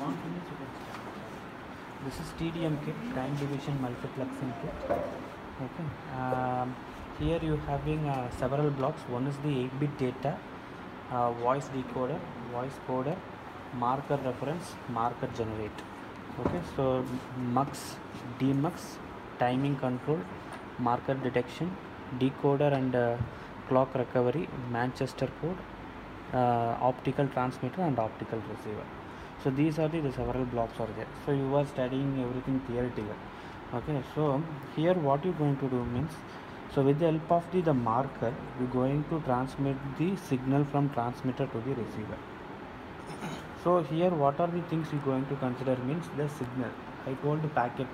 want finish, you can start. This is TDM kit, time division multiplexing kit. Okay. Here you having several blocks. One is the 8-bit data, voice decoder, voice coder, marker reference, marker generate. Okay, so mux, demux, timing control, marker detection, decoder and clock recovery, Manchester code, optical transmitter and optical receiver. So these are the several blocks are there. So you are studying everything theoretical. Okay, so here what you going to do means, so with the help of the marker, you going to transmit the signal from transmitter to the receiver. So here what are the things you going to consider means the signal. I told packet.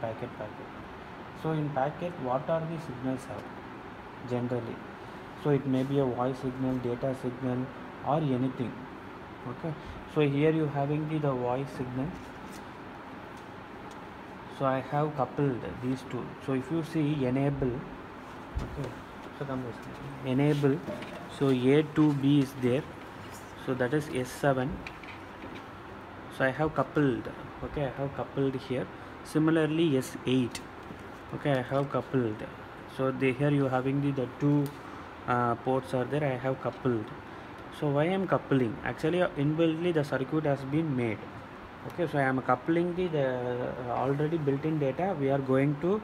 So in packet, what are the signals have generally? So it may be a voice signal, data signal, or anything. Okay, so here you having the voice signal. So I have coupled these two. So if you see enable, okay, so come this enable. So A to B is there. So that is S7. So I have coupled. Okay, I have coupled here. Similarly S8. Okay, I have coupled. So here you having the two ports are there. I have coupled. So why I am coupling? Actually inbuiltly the circuit has been made. Okay, so I am coupling the already built-in data. We are going to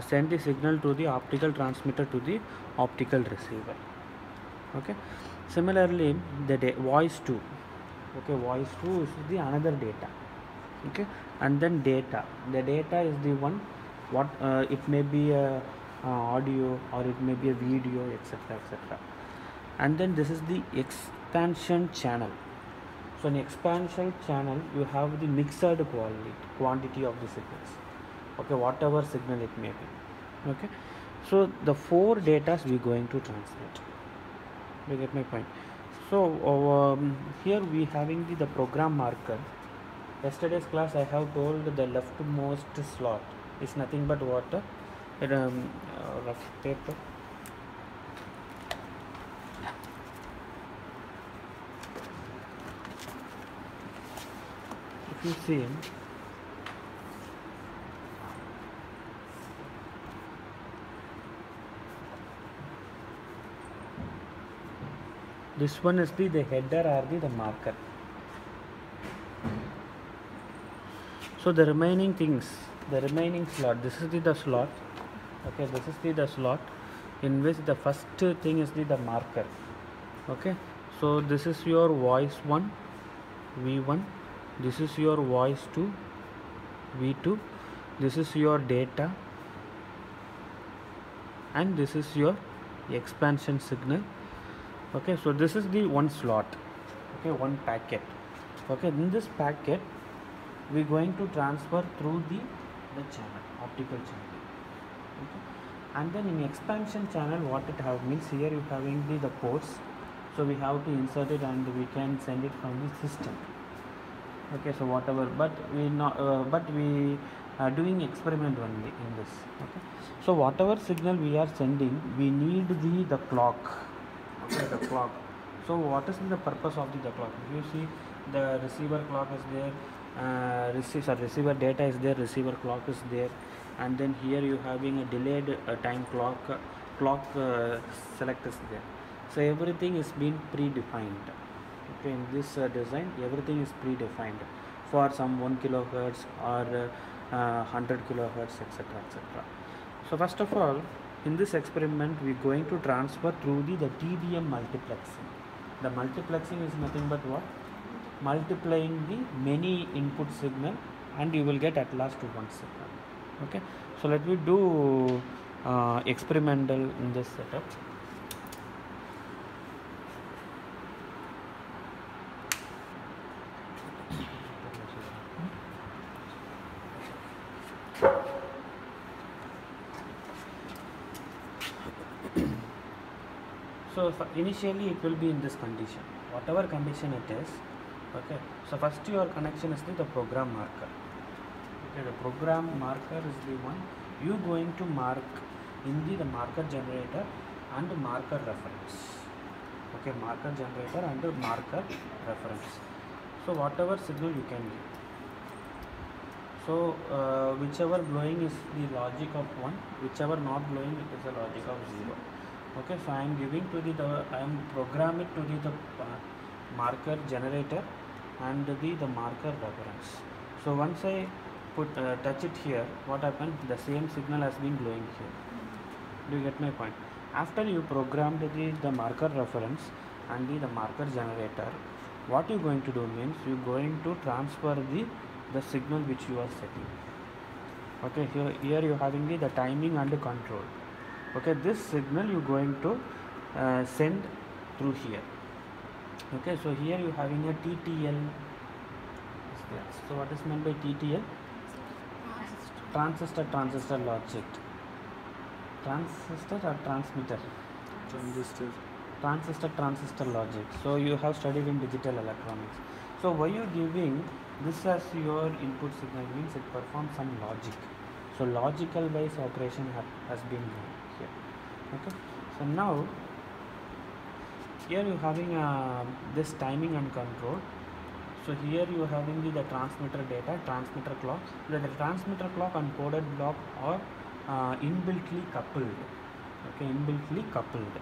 send the signal to the optical transmitter to the optical receiver. Okay, similarly the voice 2. Okay, voice 2 is the another data. Okay, and then data. The data is the one what it may be a audio or it may be a video, etc. And then this is the expansion channel. So in expansion channel you have the mixed quantity of the signals. Okay, whatever signal it may be. Okay, so the 4 datas we going to transmit. You get my point? So here we having the program marker. Yesterday's class I have told the leftmost slot is nothing but what rough paper. If you see, this one is the header or the marker. So the remaining things, the remaining slot, this is the slot. Okay, this is the slot in which the first thing is the marker. Okay, so this is your voice 1, V1. This is your voice 2, V2. This is your data, and this is your expansion signal. Okay, so this is the one slot. Okay, one packet. Okay, in this packet we are going to transfer through the channel, optical channel. Okay, and then in expansion channel what it have means, here you having the ports. So we have to insert it and we can send it from the system. Okay, so whatever, but we are doing experiment only in this. Okay, so whatever signal we are sending, we need the clock. Okay, the clock. So what is the purpose of the clock? If you see, the receiver clock is there, receiver data is there, receiver clock is there, and then here you having a delayed time clock, select is there. So everything is been predefined. Okay, in this design everything is predefined for some 1 kilohertz or 100 kilohertz, etc. So first of all, in this experiment we are going to transfer through the TDM multiplexing. The multiplexing is nothing but what? Multiplying the many input signal and you will get at last one signal. Okay, so let me do experimental in this setup. So initially it will be in this condition, whatever condition it is. Okay, so first your connection is the program marker. Okay, the program marker is the one you going to mark in the marker generator and marker reference. Okay, marker generator and marker reference. So whatever signal you can give. So whichever glowing is the logic of 1, whichever not glowing it is the logic of 0. Okay, so I am giving to I am programming to the marker generator and the marker reference. So once I touch it here, what happens? The same signal has been glowing here. Do you get my point? After you programmed the marker reference and the marker generator, what you're going to do means you're going to transfer the signal which you are setting. Okay, here you're having the timing and the control. Okay, this signal you're going to send through here. Okay, so here you're having a TTL. So what is meant by TTL? Transistor logic. Transistor or transmitter? Transistor logic. So you have studied in digital electronics. So why you giving this as your input signal means it performs some logic. So logical wise operation has been done here. Okay. So now here you having this timing and control. So here you are having the transmitter data, transmitter clock. The transmitter clock and coded block are inbuiltly coupled. Okay, inbuiltly coupled.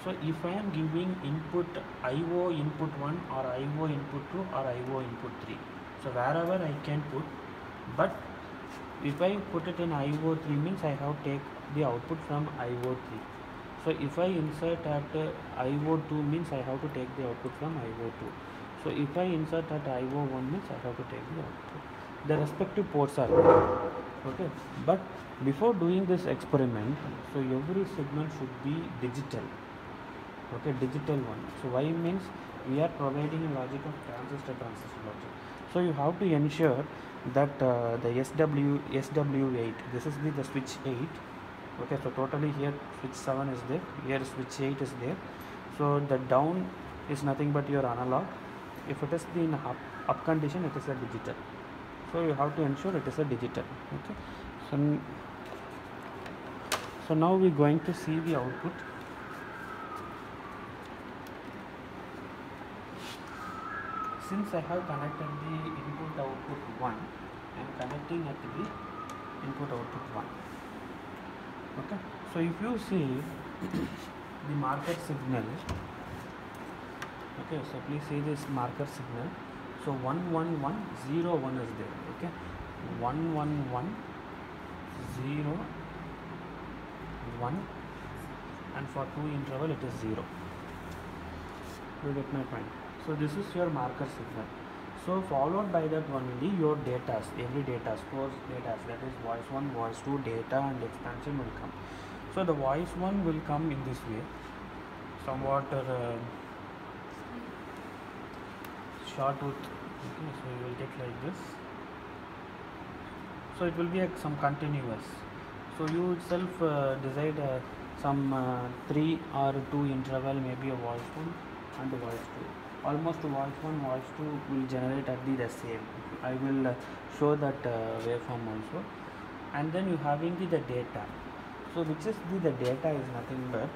So if I am giving input IO input 1 or IO input 2 or IO input 3, so wherever I can put, but if I put it in IO 3 means I have to take the output from IO 3. So if I insert at IO 2 means I have to take the output from IO 2. So if I insert at IO 1 means I have to take the output. The respective ports are there. Okay, but before doing this experiment, so every signal should be digital. Okay, digital one. So why means we are providing a logic of transistor logic. So you have to ensure that the SW8, this is the switch 8. Okay, so totally here switch 7 is there, here switch 8 is there. So the down is nothing but your analog. If it is in up condition, it is a digital. So you have to ensure it is a digital. Okay, so now we're going to see the output. Since I have connected the input output 1, I am connecting at the input output 1. Okay, so if you see the marker signal, okay, so please see this marker signal. So 11101 is there. Okay, 11101, and for 2 interval it is 0. You get my point? So this is your marker signal. So followed by that only your data, every data, source data, that is voice 1, voice 2, data and expansion will come. So the voice 1 will come in this way, somewhat short-tooth. Okay, so you will get like this. So it will be some continuous. So you itself decide some 3 or 2 interval, maybe a voice 1 and a voice 2. Almost voice 1, voice 2 will generate at the same. I will show that waveform also. And then you having the data. So which is the data is nothing but,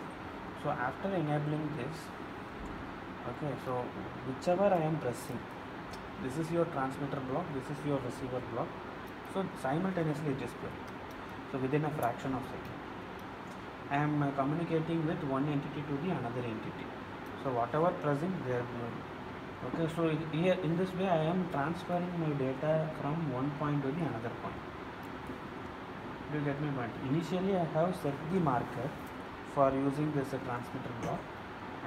so after enabling this, okay, so whichever I am pressing, this is your transmitter block, this is your receiver block. So simultaneously it is playing. So within a fraction of second, I am communicating with one entity to the another entity. So whatever pressing, they are moving. Okay, so here in this way I am transferring my data from one point to the another point. Do you get my point? Initially I have set the marker for using this transmitter block,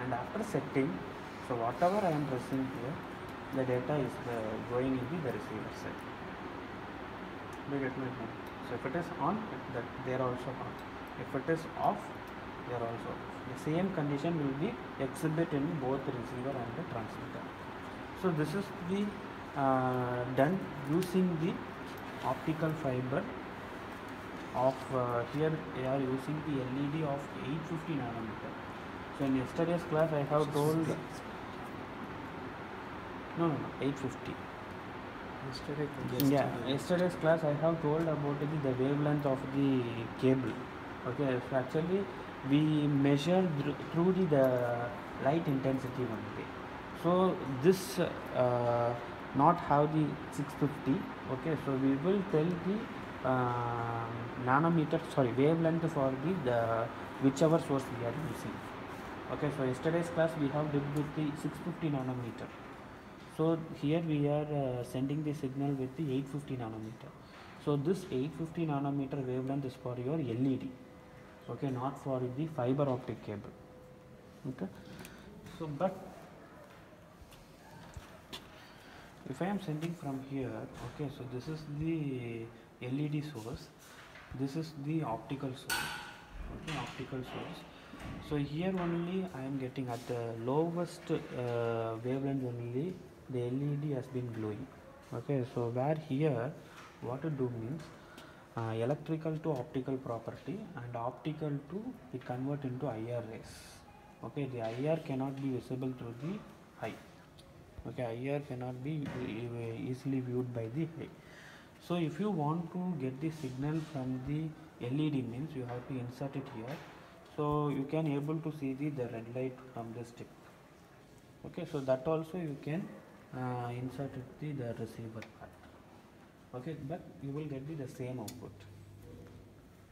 and after setting, so whatever I am pressing here, the data is going into the receiver side. Do you get my point? So if it is on, they are also on. If it is off, they are also off. The same condition will be exhibit in both the receiver and the transmitter. So this is the done using the optical fiber of here they are using the LED of 850 nanometer. So in yesterday's class I have told no 850. Yesterday's class I have told about the wavelength of the cable. Okay, so actually we measure through the light intensity only. So this not have the 650. Okay, so we will tell the nanometer, sorry, wavelength for the whichever source we are using. Okay, so yesterday's class we have did with the 650 nanometer. So here we are sending the signal with the 850 nanometer. So this 850 nanometer wavelength is for your LED. Okay, not for the fiber optic cable. Okay, so but if I am sending from here, okay, so this is the LED source, this is the optical source, okay, optical source. So here only I am getting at the lowest wavelength only the LED has been glowing. Okay, so where here what to do means electrical to optical property and optical to it convert into IR rays. Okay, the IR cannot be visible through the eye. Okay, IR cannot be easily viewed by the eye. So if you want to get the signal from the LED means you have to insert it here. So you can able to see the red light from this tip. Okay, so that also you can insert it the receiver part. Okay, but you will get the same output.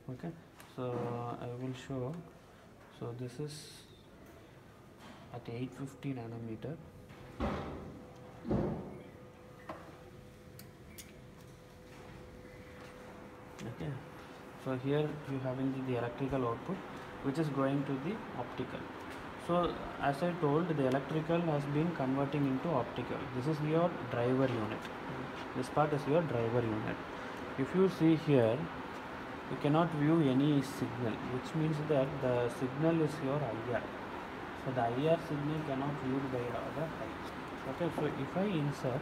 Okay, so I will show. So this is at 850 nanometer. Okay, so here you having the electrical output which is going to the optical. So as I told, the electrical has been converting into optical. This is your driver unit. This part is your driver unit. If you see here, you cannot view any signal, which means that the signal is your IR. So the IR signal cannot viewed by the eye. Okay, so if I insert,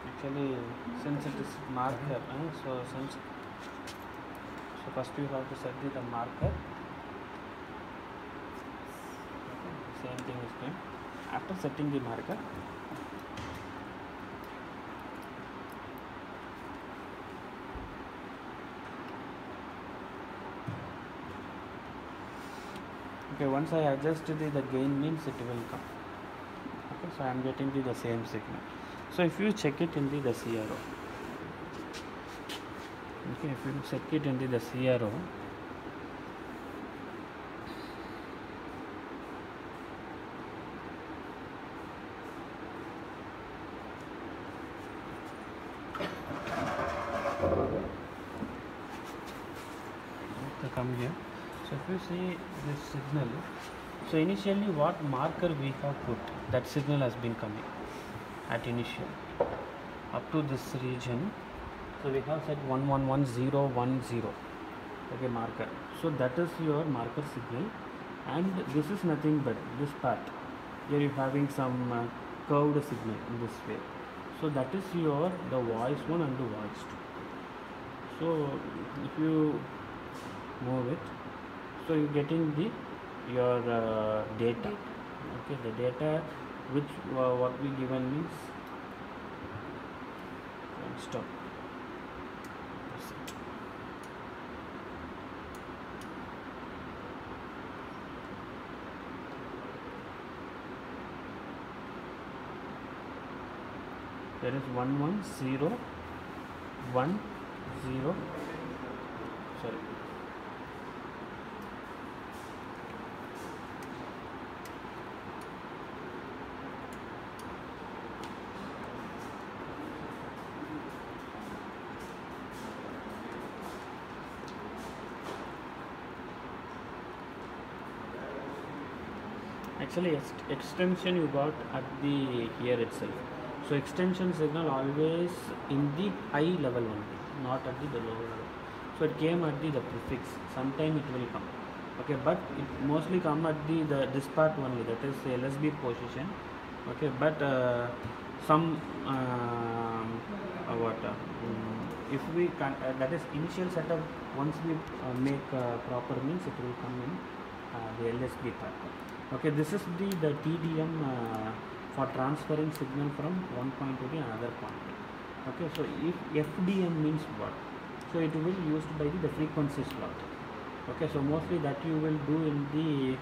actually since it is marker, so first you have to set the marker. Okay, same thing is done. After setting the marker, okay, once I adjust the gain means it will come. Okay, so I am getting the same signal. So if you check it in the CRO, okay, if you check it in the CRO, to come here. So if you see this signal, so initially what marker we have put, that signal has been coming at initial up to this region. So we have set 111010, okay, marker. So that is your marker signal, and this is nothing but this part. Here you having some curved signal in this way. So that is your the voice 1 and the voice 2. So if you move it, so you getting the your data. Okay, the data which what we given means stop. There is 110110, sorry, actually extension you got at the here itself. So extension signal always in the high level only, not at the lower level. So it came at the prefix. Sometime it will come. Okay, but it mostly come at the this part only, that is LSB position. Okay, but some if we can that is initial setup. Once we make proper means it will come in the LSB part. Okay, this is the TDM for transferring signal from one point to the another point. Okay, so if FDM means what? So so it will be used by the frequency slot. Okay, so mostly that you will do in the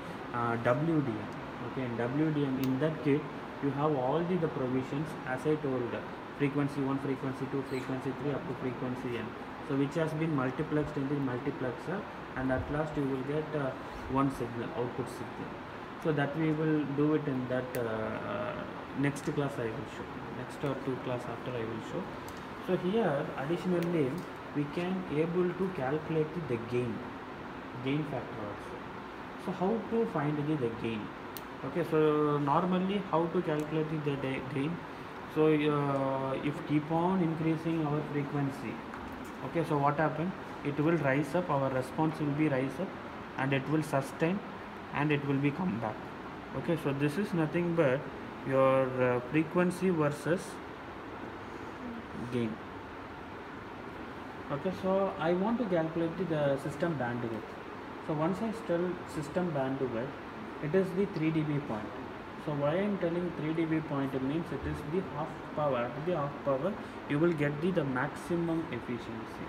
WDM. Okay, in WDM, in that kit you have all the provisions as I told, frequency 1, frequency 2, frequency 3 up to frequency n, so which has been multiplexed in the multiplexer, and at last you will get one signal, output signal. So that we will do it in that next class I will show, next or 2 class after I will show. So here additionally we can able to calculate the gain factor also. So how to find the gain? Okay, so normally how to calculate the gain? So if keep on increasing our frequency, okay, so what happen? It will rise up, our response will be rise up, and it will sustain, and it will be come back. Okay, so this is nothing but your frequency versus gain. Okay, so I want to calculate the system bandwidth. So once I tell system bandwidth, it is the 3 dB point. So why I am telling 3 dB point, it means it is the half power. At the half power you will get the maximum efficiency.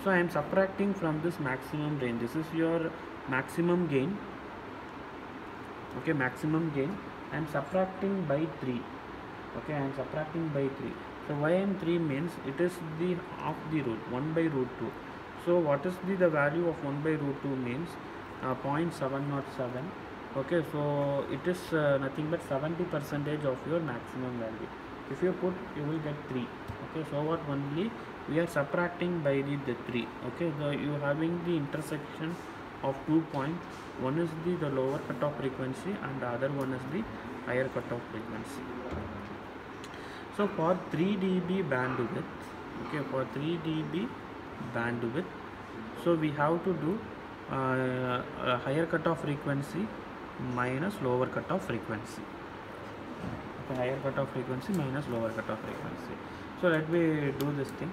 So I am subtracting from this maximum range. This is your maximum gain. Okay, maximum gain. I am subtracting by 3. Okay, I am subtracting by 3. So why I am 3 means it is the half the root, 1 by root 2. So what is the value of 1 by root 2 means 0.707. Okay, so it is nothing but 70% of your maximum value. If you put, you will get 3. Okay, so what only we are subtracting by the 3. Okay, you having the intersection of 2 points. One is the lower cutoff frequency and the other one is the higher cutoff frequency. So for 3 dB bandwidth, okay, for 3 dB bandwidth, so we have to do a higher cutoff frequency minus lower cutoff frequency. Okay, higher cutoff frequency minus lower cutoff frequency. So let me do this thing.